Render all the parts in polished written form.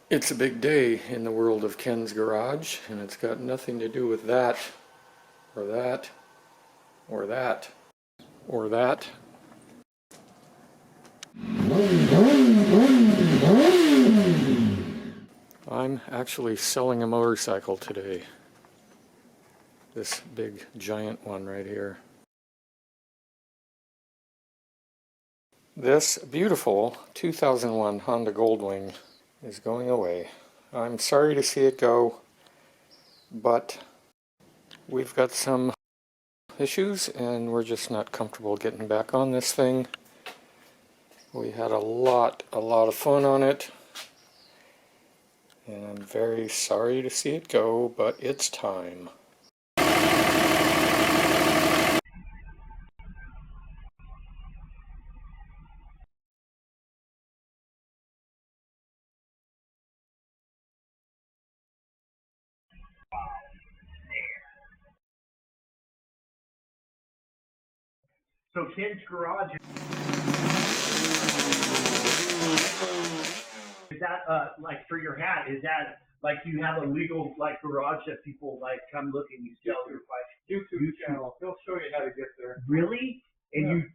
It's a big day in the world of Ken's garage, and it's got nothing to do with that, or that, or that, or that. I'm actually selling a motorcycle today. This big giant one right here. This beautiful 2001 Honda Goldwing is going away. I'm sorry to see it go, but we've got some issues and we're just not comfortable getting back on this thing. We had a lot of fun on it, and I'm very sorry to see it go, but it's time. So Ken's garage, is that like for your hat, is that like you have a legal like garage that people like come look and you sell your bike? YouTube channel. He'll show you how to get there. Really? And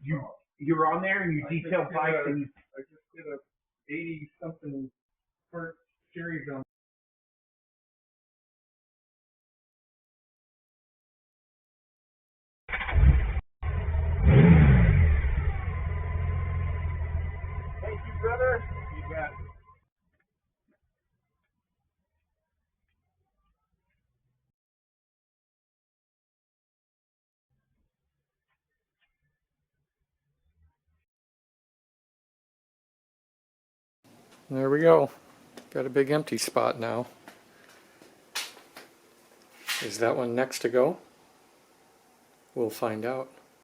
you're on there and you detail bikes and you... I just did a 80 something part series on. Thank you, brother. You bet. There we go. Got a big empty spot now. Is that one next to go? We'll find out.